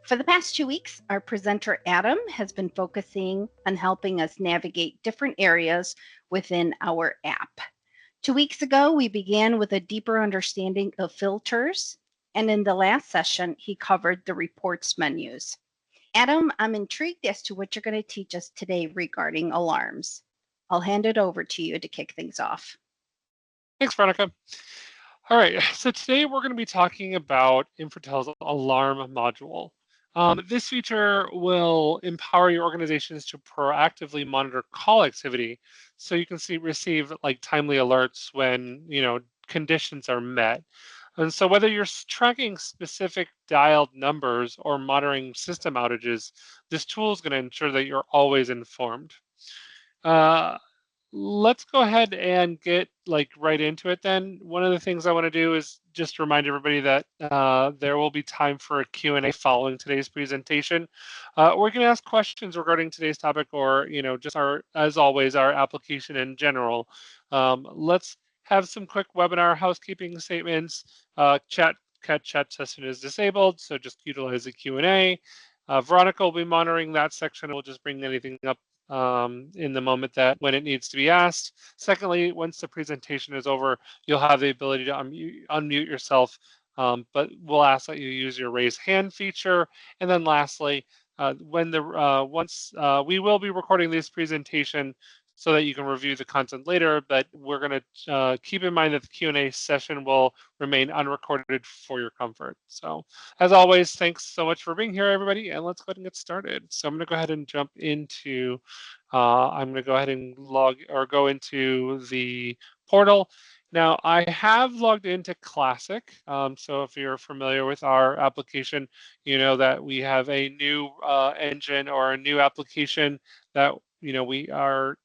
For the past 2 weeks, our presenter Adam has been focusing on helping us navigate different areas within our app. 2 weeks ago, we began with a deeper understanding of filters, and in the last session, he covered the reports menus. Adam, I'm intrigued as to what you're going to teach us today regarding alarms. I'll hand it over to you to kick things off. Thanks, Veronica. All right, so today we're going to be talking about Infratel's alarm module. This feature will empower your organizations to proactively monitor call activity, so you can receive like timely alerts when conditions are met. And so whether you're tracking specific dialed numbers or monitoring system outages, this tool is going to ensure that you're always informed. Uh, let's go ahead and get right into it then. One of the things I want to do is just remind everybody that there will be time for a Q&A following today's presentation. We can ask questions regarding today's topic or, just as always, our application in general. Let's have some quick webinar housekeeping statements. Chat session is disabled, so just utilize the Q&A. Veronica will be monitoring that section. We'll just bring anything up in the moment that when it needs to be asked. Secondly, once the presentation is over, you'll have the ability to unmute yourself, but we'll ask that you use your raise hand feature. And then lastly, we will be recording this presentation so that you can review the content later, but we're going to keep in mind that the Q&A session will remain unrecorded for your comfort. So as always, thanks so much for being here, everybody, and let's go ahead and get started. So I'm going to go ahead and jump into, I'm going to go ahead and go into the portal. Now, I have logged into Classic, so if you're familiar with our application, you know that we have a new engine or a new application that we are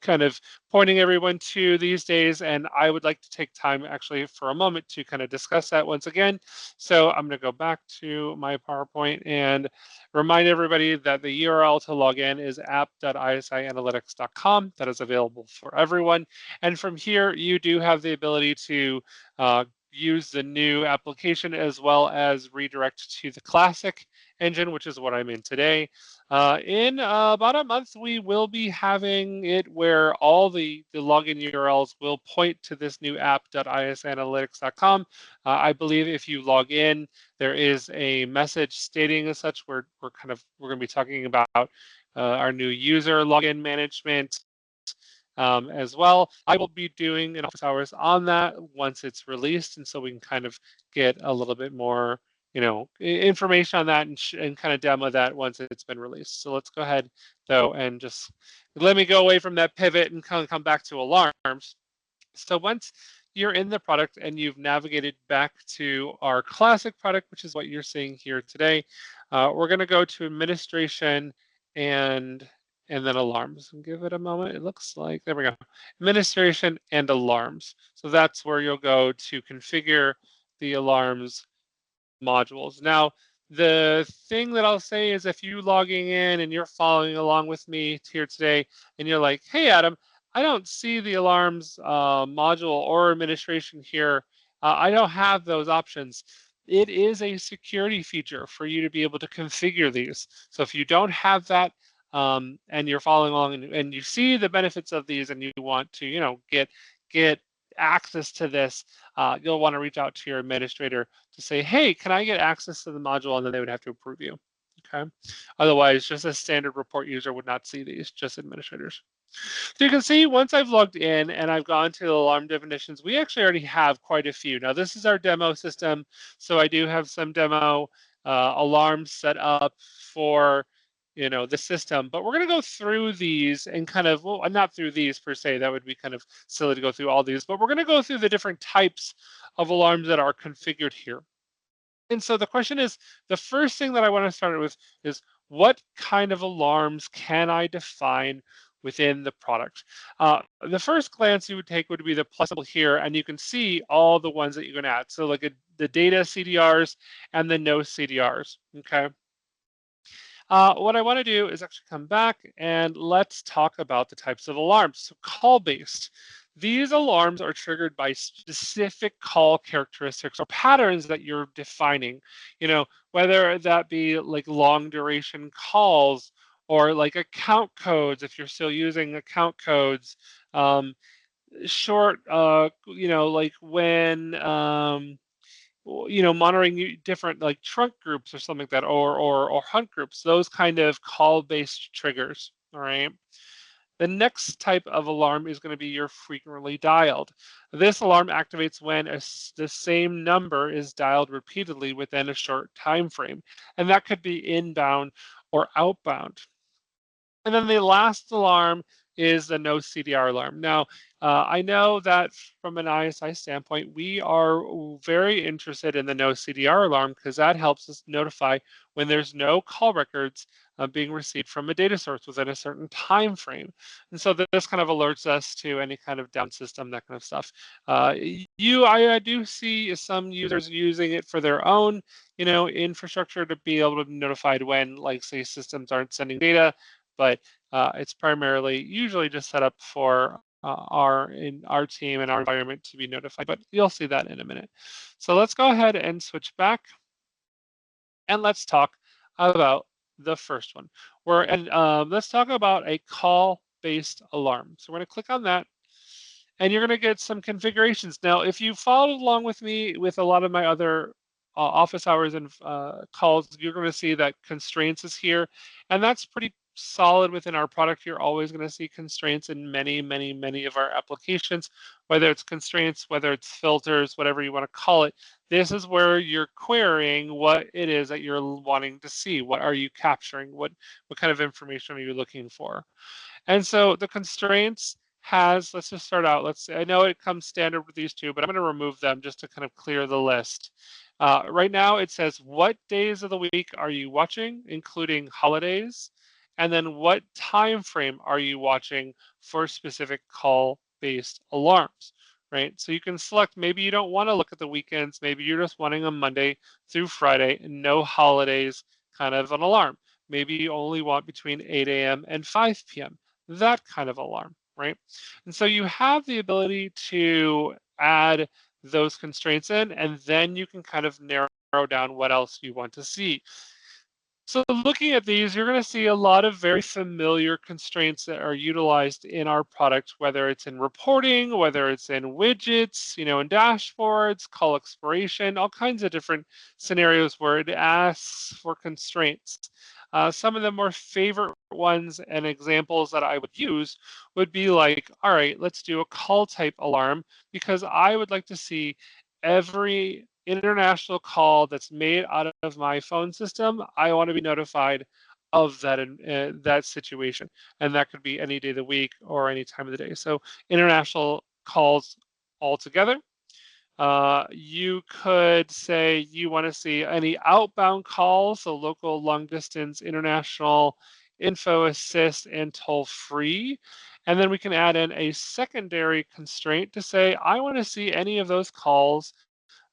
kind of pointing everyone to these days, and I would like to take time actually for a moment to kind of discuss that once again. So I'm going to go back to my PowerPoint and remind everybody that the URL to log in is app.isianalytics.com. That is available for everyone. And from here, you do have the ability to use the new application as well as redirect to the classic engine, which is what I'm in today. In about a month, we will be having it where all the login URLs will point to this new app.isanalytics.com. I believe if you log in, there is a message stating as such. We're going to be talking about our new user login management. As well. I will be doing an office hours on that once it's released, and so we can kind of get a little bit more, information on that and kind of demo that once it's been released. So let's go ahead though and just let me go away from that pivot and kind of come back to alarms. So once you're in the product and you've navigated back to our classic product, which is what you're seeing here today, we're going to go to administration and then alarms. And give it a moment. It looks like, there we go, administration and alarms. So that's where you'll go to configure the alarms modules. Now, the thing that I'll say is if you're logging in and you're following along with me here today and you're like, hey, Adam, I don't see the alarms module or administration here. I don't have those options. It is a security feature for you to be able to configure these. So if you don't have that, and you're following along and you see the benefits of these and you want to, get access to this, you'll want to reach out to your administrator to say, hey, can I get access to the module? And then they would have to approve you. Okay. Otherwise, just a standard report user would not see these, just administrators. So you can see once I've logged in and I've gone to the alarm definitions, we actually already have quite a few. Now, this is our demo system. So I do have some demo alarms set up for the system, but we're going to go through these and kind of, well, not through these per se, that would be kind of silly to go through all these, but we're going to go through the different types of alarms that are configured here. And so the question is, the first thing that I want to start with is what kind of alarms can I define within the product? The first glance you would take would be the plus symbol here, and you can see all the ones that you can add. So like the data CDRs and the no-CDRs, okay? What I want to do is actually come back and let's talk about the types of alarms. So call-based. These alarms are triggered by specific call characteristics or patterns that you're defining, whether that be like long duration calls or like account codes, if you're still using account codes, um, short, like when, monitoring different like trunk groups or something like that, or hunt groups, those kind of call-based triggers, all right? The next type of alarm is going to be your frequently dialed. This alarm activates when the same number is dialed repeatedly within a short time frame, and that could be inbound or outbound. And then the last alarm is the no-CDR alarm. Now, I know that from an ISI standpoint, we are very interested in the no-CDR alarm because that helps us notify when there's no call records being received from a data source within a certain time frame. And so this kind of alerts us to any kind of down system, that kind of stuff. I do see some users using it for their own, infrastructure to be able to be notified when, like, say, systems aren't sending data, but it's primarily usually just set up for our team and our environment to be notified. But you'll see that in a minute. So let's go ahead and switch back, and let's talk about the first one. Let's talk about a call-based alarm. So we're going to click on that, and you're going to get some configurations. Now, if you followed along with me with a lot of my other office hours and calls, you're going to see that constraints is here, and that's pretty solid within our product. You're always going to see constraints in many, many, many of our applications, whether it's constraints, whether it's filters, whatever you want to call it. This is where you're querying what it is that you're wanting to see. What are you capturing? What kind of information are you looking for? And so the constraints let's just start out. I know it comes standard with these two, but I'm going to remove them just to kind of clear the list. Right now it says, what days of the week are you watching, including holidays? And then what time frame are you watching for specific call-based alarms, right? So you can select, maybe you don't want to look at the weekends, maybe you're just wanting a Monday through Friday, and no holidays kind of an alarm. Maybe you only want between 8 a.m. and 5 p.m., that kind of alarm, right? And so you have the ability to add those constraints in, and then you can kind of narrow down what else you want to see. So looking at these, you're going to see a lot of very familiar constraints that are utilized in our product, whether it's in reporting, whether it's in widgets, in dashboards, call expiration, all kinds of different scenarios where it asks for constraints. Some of the more favorite ones and examples that I would use would be like, all right, let's do a call type alarm, because I would like to see every international call that's made out of my phone system. I want to be notified of that situation, and that could be any day of the week or any time of the day. So international calls altogether. You could say you want to see any outbound calls, so local, long distance, international, info assist, and toll free. And then we can add in a secondary constraint to say, I want to see any of those calls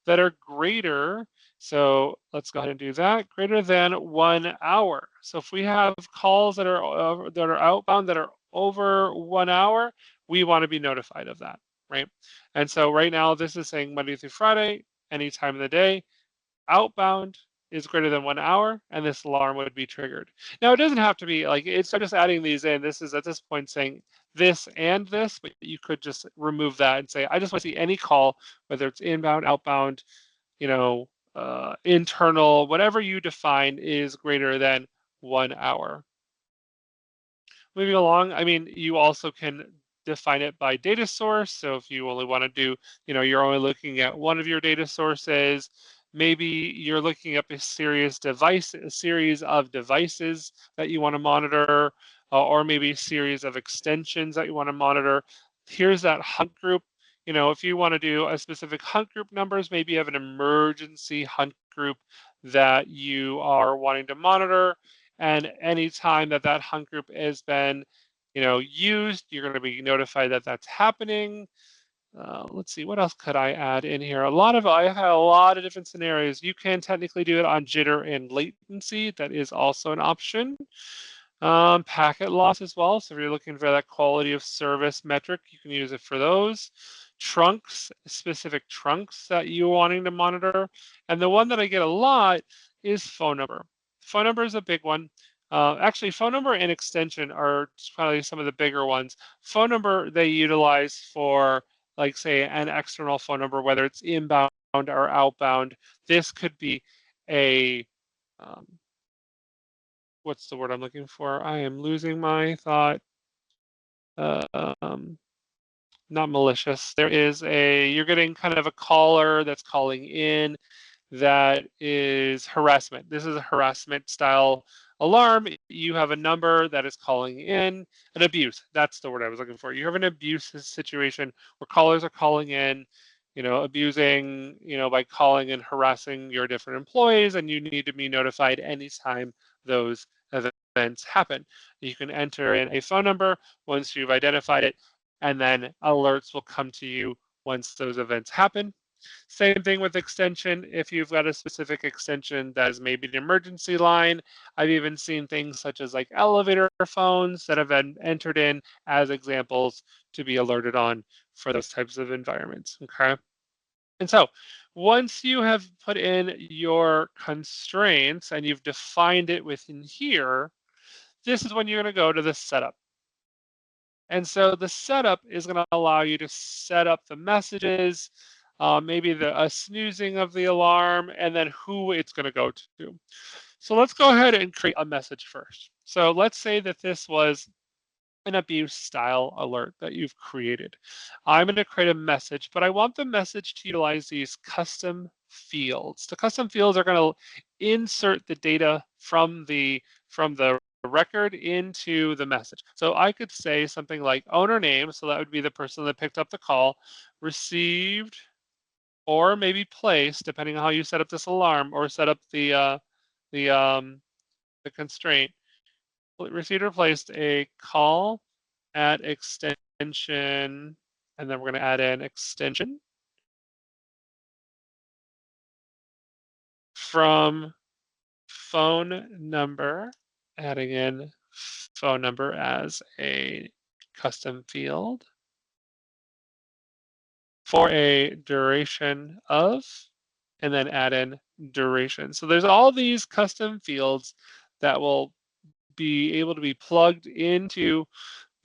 that are greater. So let's go ahead and do that, greater than 1 hour. So if we have calls that are outbound that are over 1 hour, we want to be notified of that, right? And so right now this is saying Monday through Friday, any time of the day. Outbound is greater than 1 hour, and this alarm would be triggered. Now it doesn't have to be like, it's just adding these in. This is at this point saying this and this, but you could just remove that and say, I just want to see any call, whether it's inbound, outbound, internal, whatever you define is greater than 1 hour. Moving along, I mean, you also can define it by data source. So if you only want to do, you're only looking at one of your data sources, maybe you're looking up a series of devices that you want to monitor, or maybe a series of extensions that you want to monitor. Here's that hunt group. If you want to do a specific hunt group numbers, maybe you have an emergency hunt group that you are wanting to monitor, and anytime that hunt group has been, used, you're going to be notified that that's happening. Let's see, what else could I add in here? I have a lot of different scenarios. You can technically do it on jitter and latency. That is also an option. Packet loss as well. So if you're looking for that quality of service metric, you can use it for those. Trunks, specific trunks that you're wanting to monitor. And the one that I get a lot is phone number. Phone number is a big one. Actually, phone number and extension are probably some of the bigger ones. Phone number they utilize for, like, say, an external phone number, whether it's inbound or outbound. This could be a um, what's the word I'm looking for? I am losing my thought. Um, Not malicious. There is you're getting kind of a caller that's calling in that is harassment. This is a harassment style alarm. You have a number that is calling in an abuse. That's the word I was looking for. You have an abuse situation where callers are calling in, abusing, by calling and harassing your different employees, and you need to be notified anytime those events happen. You can enter in a phone number once you've identified it, and then alerts will come to you once those events happen. Same thing with extension. If you've got a specific extension that is maybe an emergency line, I've even seen things such as like elevator phones that have been entered in as examples to be alerted on for those types of environments. Okay. And so once you have put in your constraints and you've defined it within here, this is when you're going to go to the setup. And so the setup is going to allow you to set up the messages, maybe a snoozing of the alarm, and then who it's going to go to. So let's go ahead and create a message first. So let's say that this was an abuse style alert that you've created. I'm going to create a message, but I want the message to utilize these custom fields. The custom fields are going to insert the data from the record into the message. So I could say something like owner name, so that would be the person that picked up the call, received, or maybe placed, depending on how you set up this alarm or set up the the constraint. Received or placed a call at extension, and then we're going to add in extension from phone number, adding in phone number as a custom field for a duration of, and then add in duration. So there's all these custom fields that will be able to be plugged into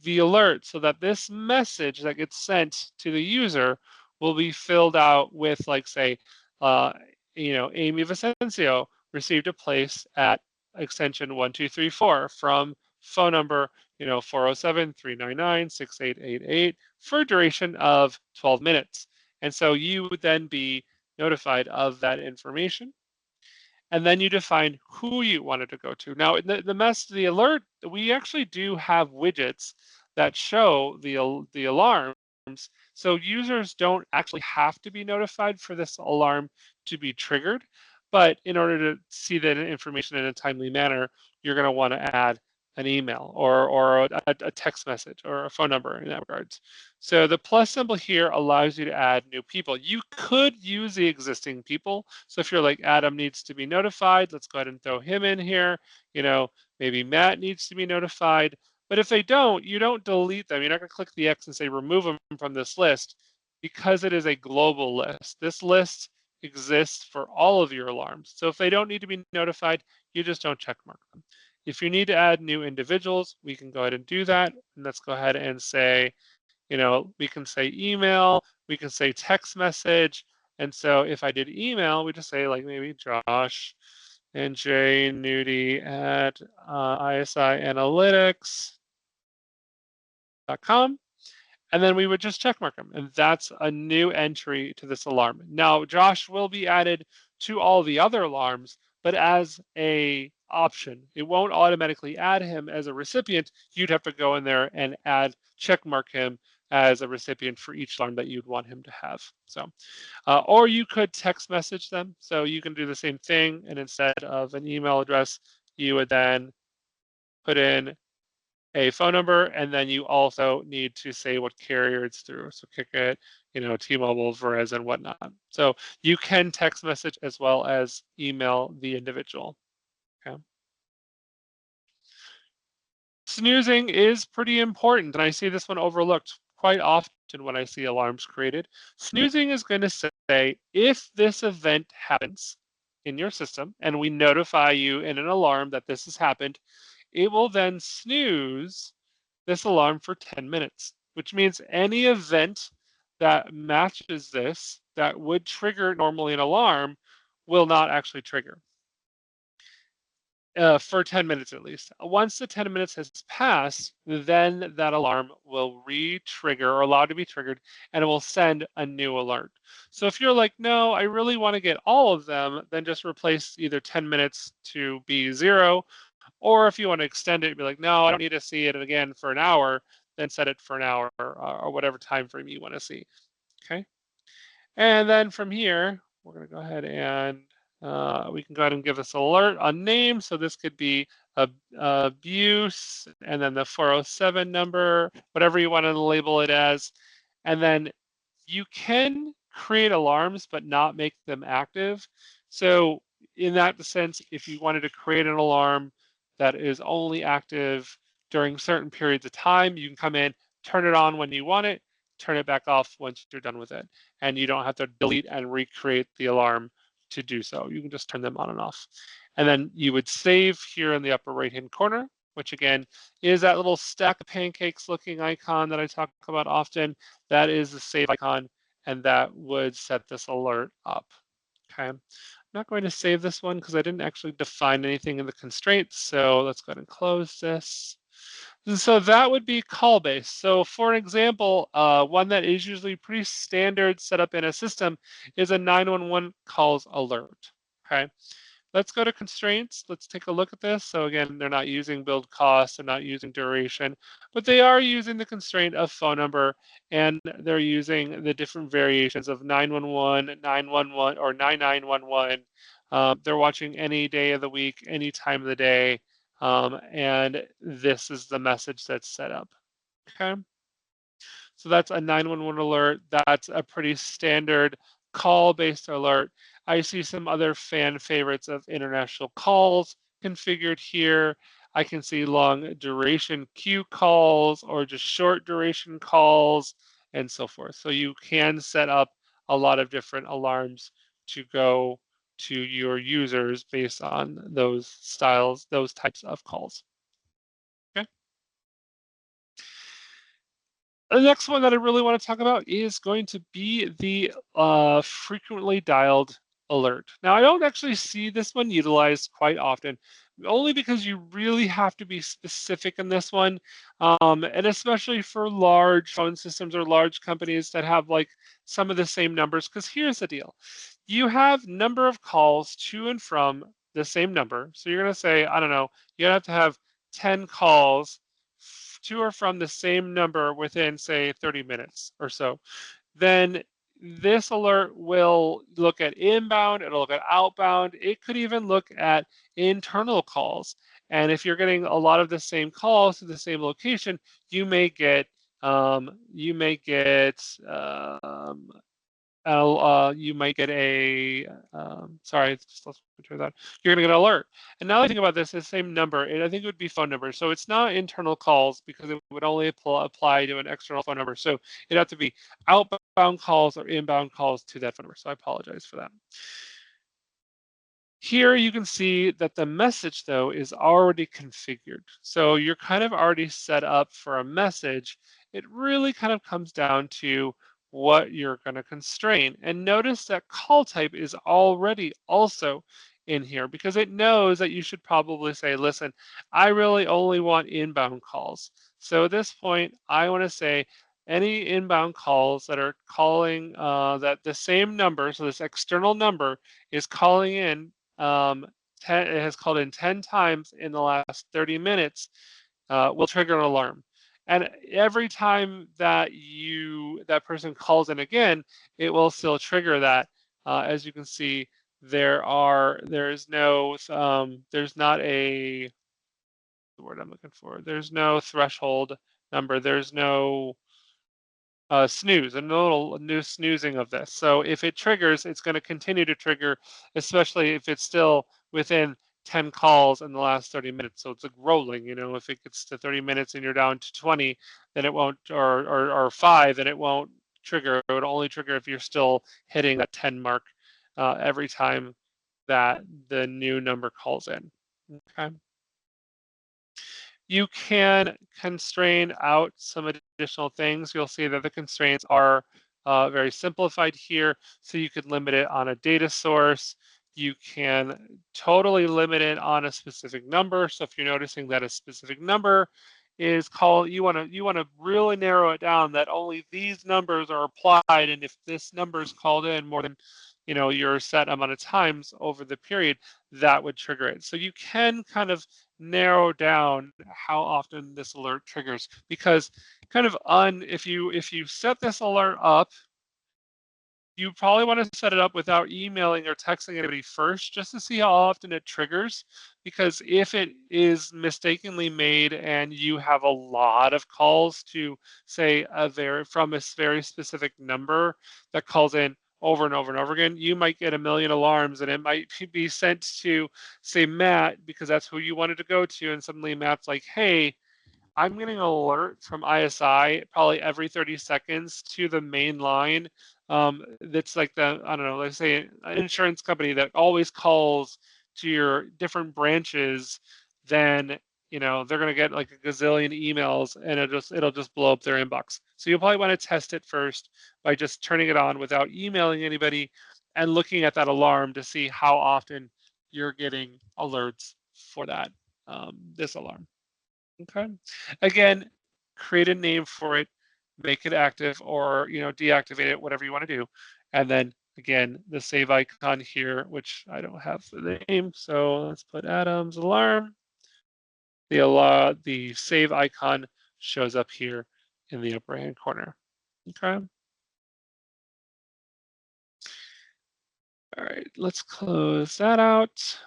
the alert so that this message that gets sent to the user will be filled out with, like, say, uh, Amy Vicencio received a place at extension 1234 from phone number, 407-399-6888 for a duration of 12 minutes. And so you would then be notified of that information, and then you define who you wanted to go to. Now, in the alert, we actually do have widgets that show the alarms, so users don't actually have to be notified for this alarm to be triggered. But in order to see that information in a timely manner, you're going to want to add an email or a text message or a phone number in that regards. So the plus symbol here allows you to add new people. You could use the existing people. So if you're like, Adam needs to be notified, let's go ahead and throw him in here. Maybe Matt needs to be notified. But if they don't, you don't delete them. You're not going to click the X and say remove them from this list, because it is a global list. This list exists for all of your alarms. So if they don't need to be notified, you just don't check mark them. If you need to add new individuals, we can go ahead and do that. And let's go ahead and say, we can say email, we can say text message. And so if I did email, we just say like maybe Josh and J Nudie at isianalytics.com. And then we would just check mark them. And that's a new entry to this alarm. Now, Josh will be added to all the other alarms, but as a option. It won't automatically add him as a recipient. You'd have to go in there and check mark him as a recipient for each alarm that you'd want him to have. So, or you could text message them. So you can do the same thing. And instead of an email address, you would then put in a phone number, and then you also need to say what carrier it's through. So Cricket, T-Mobile, Verizon, whatnot. So you can text message as well as email the individual. Okay. Snoozing is pretty important, and I see this one overlooked quite often when I see alarms created. Snoozing is going to say, if this event happens in your system and we notify you in an alarm that this has happened, it will then snooze this alarm for 10 minutes, which means any event that matches this that would trigger normally an alarm will not actually trigger for 10 minutes at least. Once the 10 minutes has passed, then that alarm will re-trigger or allow to be triggered, and it will send a new alert. So if you're like, no, I really want to get all of them, then just replace either 10 minutes to be 0, or if you want to extend it, be like, no, I don't need to see it again for an hour, then set it for an hour or whatever time frame you want to see. Okay. And then from here, we're going to go ahead and we can go ahead and give this alert a name. So this could be abuse, and then the 407 number, whatever you want to label it as. And then you can create alarms, but not make them active. So in that sense, if you wanted to create an alarm that is only active during certain periods of time, you can come in, turn it on when you want it, turn it back off once you're done with it. And you don't have to delete and recreate the alarm to do so. You can just turn them on and off. And then you would save here in the upper right-hand corner, which again is that little stack of pancakes looking icon that I talk about often. That is the save icon, and that would set this alert up. Okay. I'm not going to save this one because I didn't actually define anything in the constraints. So let's go ahead and close this. And so that would be call-based. So for an example, one that is usually pretty standard set up in a system is a 911 calls alert. Okay. Let's go to constraints. Let's take a look at this. So again, they're not using build cost, they're not using duration, but they are using the constraint of phone number, and they're using the different variations of 911, 911, or 9911. They're watching any day of the week, any time of the day, and this is the message that's set up. Okay. So that's a 911 alert. That's a pretty standard call-based alert. I see some other fan favorites of international calls configured here. I can see long duration queue calls or just short duration calls and so forth. So you can set up a lot of different alarms to go to your users based on those styles, those types of calls. Okay. The next one that I really want to talk about is going to be the frequently dialed alert. Now, I don't actually see this one utilized quite often, only because you really have to be specific in this one. And especially for large phone systems or large companies that have like some of the same numbers. Because here's the deal. You have number of calls to and from the same number. So you're going to say, I don't know, you have to have 10 calls to or from the same number within, say, 30 minutes or so, then this alert will look at inbound, it'll look at outbound, it could even look at internal calls. And if you're getting a lot of the same calls to the same location, you may get you may get you might get a, sorry, just let's picture that. You're gonna get an alert. And now I think about this, the same number, I think it would be phone number. So it's not internal calls because it would only apply to an external phone number. So it'd have to be outbound calls or inbound calls to that phone number. So I apologize for that. Here you can see that the message though is already configured. So you're kind of already set up for a message. It really kind of comes down to what you're going to constrain. And notice that call type is already also in here because it knows that you should probably say, listen, I really only want inbound calls. So at this point, I want to say any inbound calls that are calling that the same number, so this external number is calling in it has called in 10 times in the last 30 minutes, will trigger an alarm. And every time that that person calls in again, it will still trigger that. As you can see, there's not the word I'm looking for. There's no threshold number. There's no snooze, a little new snoozing of this. So if it triggers, it's going to continue to trigger, especially if it's still within 10 calls in the last 30 minutes. So it's like rolling, if it gets to 30 minutes and you're down to 20, then it won't, or 5, then it won't trigger. It would only trigger if you're still hitting that 10 mark every time that the new number calls in. Okay. You can constrain out some additional things. You'll see that the constraints are very simplified here. So you could limit it on a data source. You can totally limit it on a specific number. So if you're noticing that a specific number is called, you want to really narrow it down that only these numbers are applied, and if this number is called in more than your set amount of times over the period, that would trigger it. So you can kind of narrow down how often this alert triggers, because kind of if you set this alert up, you probably want to set it up without emailing or texting anybody first, just to see how often it triggers. Because if it is mistakenly made and you have a lot of calls to, say, from a very specific number that calls in over and over and over again, you might get a million alarms, and it might be sent to, say, Matt, because that's who you wanted to go to, and suddenly Matt's like, hey, I'm getting an alert from ISI probably every 30 seconds to the main line. That's like I don't know, let's say an insurance company that always calls to your different branches. Then they're going to get like a gazillion emails, and it'll just blow up their inbox. So you'll probably want to test it first by just turning it on without emailing anybody and looking at that alarm to see how often you're getting alerts for this alarm. Okay. Again, create a name for it, make it active, or deactivate it, whatever you want to do. And then again, the save icon here, which I don't have the name, so let's put Adam's alarm. The save icon shows up here in the upper hand corner. Okay. All right, let's close that out.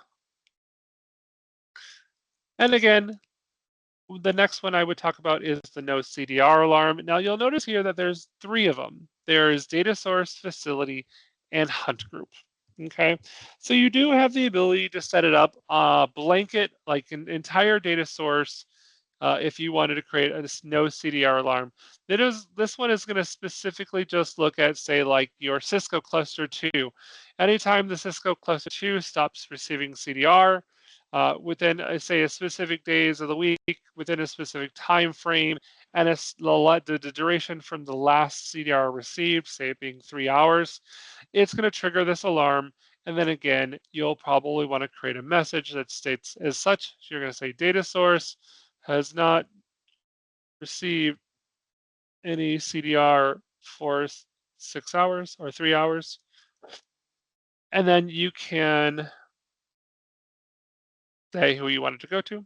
And again, the next one I would talk about is the No-CDR alarm. Now you'll notice here that there's 3 of them. There's data source, facility, and hunt group. Okay, so you do have the ability to set it up blanket, like an entire data source. If you wanted to create a No-CDR alarm, this one is going to specifically just look at, say, like your Cisco cluster 2. Anytime the Cisco cluster 2 stops receiving CDR, within, say, a specific days of the week, within a specific time frame, and the duration from the last CDR received, say it being 3 hours, it's going to trigger this alarm. And then again, you'll probably want to create a message that states as such. So you're going to say data source has not received any CDR for 6 hours or 3 hours. And then you can say who you want it to go to,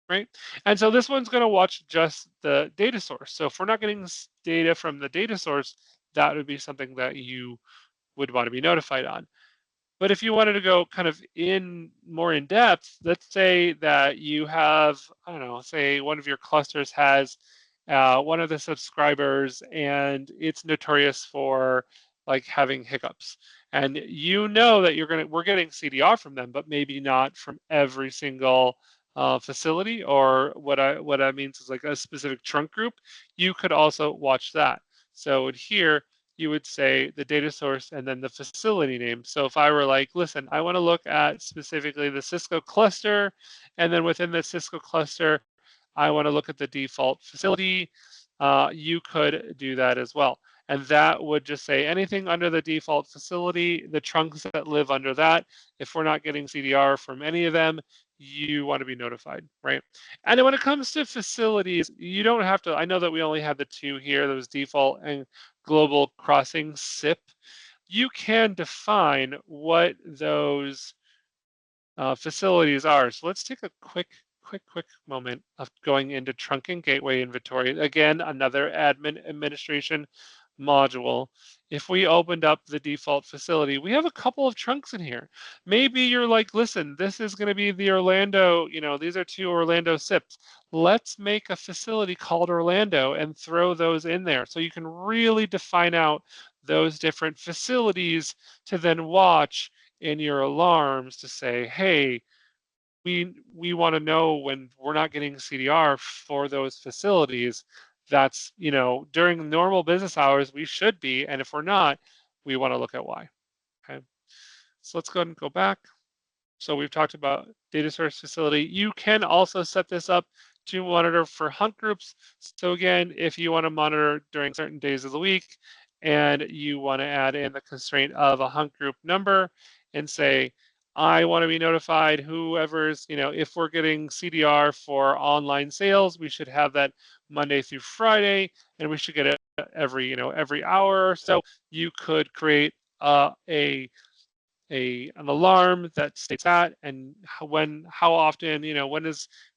right? And so this one's going to watch just the data source. So if we're not getting data from the data source, that would be something that you would want to be notified on. But if you wanted to go kind of more in depth, let's say that you have, I don't know, say one of your clusters has one of the subscribers, and it's notorious for like having hiccups. And that we're getting CDR from them, but maybe not from every single facility, or what that means is like a specific trunk group. You could also watch that. So here, you would say the data source and then the facility name. So if I were like, listen, I want to look at specifically the Cisco cluster, and then within the Cisco cluster, I want to look at the default facility, you could do that as well. And that would just say anything under the default facility, the trunks that live under that. If we're not getting CDR from any of them, you want to be notified, right? And then when it comes to facilities, you don't have to. I know that we only had the 2 here, those default and global crossing SIP. You can define what those facilities are. So let's take a quick moment of going into trunk and gateway inventory. Again, another administration module. If we opened up the default facility, we have a couple of trunks in here. Maybe you're like, listen, this is going to be the Orlando, these are 2 Orlando SIPs. Let's make a facility called Orlando and throw those in there. So you can really define out those different facilities to then watch in your alarms to say, hey, we want to know when we're not getting CDR for those facilities. That's, during normal business hours, we should be. And if we're not, we want to look at why. Okay. So let's go ahead and go back. So we've talked about data source facility. You can also set this up to monitor for hunt groups. So again, if you want to monitor during certain days of the week and you want to add in the constraint of a hunt group number and say, I want to be notified whoever's, if we're getting CDR for online sales, we should have that Monday through Friday, and we should get it every hour or so. You could create an alarm that states that, and how often,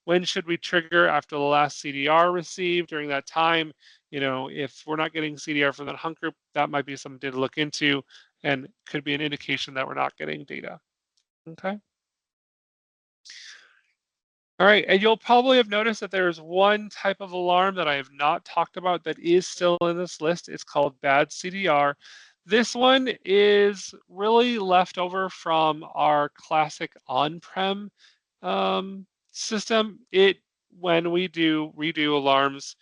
when should we trigger after the last CDR received during that time. If we're not getting CDR from that hunt group, that might be something to look into and could be an indication that we're not getting data. Okay. All right, and you'll probably have noticed that there's one type of alarm that I have not talked about that is still in this list. It's called bad CDR. This one is really left over from our classic on-prem system. When we do redo alarms,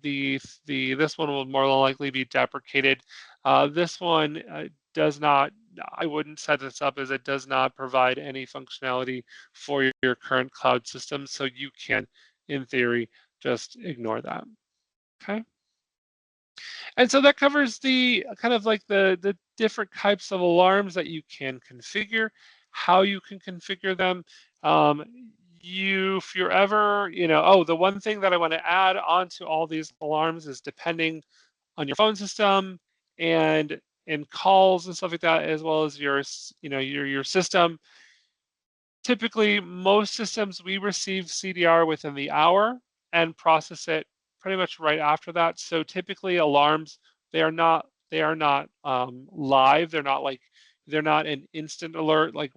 this one will more than likely be deprecated. This one does not. I wouldn't set this up as it does not provide any functionality for your current cloud system, so you can, in theory, just ignore that. Okay. And so that covers the kind of like the different types of alarms that you can configure, how you can configure them. If you're ever, the one thing that I want to add onto all these alarms is depending on your phone system and calls and stuff like that, as well as your system. Typically, most systems, we receive CDR within the hour and process it pretty much right after that. So typically alarms, they are not live. They're not an instant alert. Like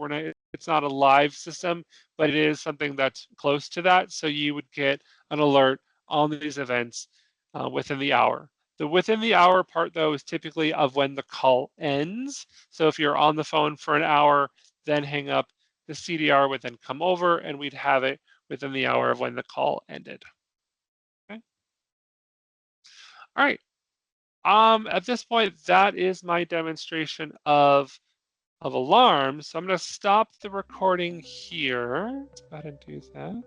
it's not a live system, but it is something that's close to that. So you would get an alert on these events within the hour. The within the hour part, though, is typically of when the call ends. So if you're on the phone for an hour, then hang up, the CDR would then come over and we'd have it within the hour of when the call ended. Okay. All right. At this point, that is my demonstration of alarms. So I'm going to stop the recording here. Let's go ahead and do that.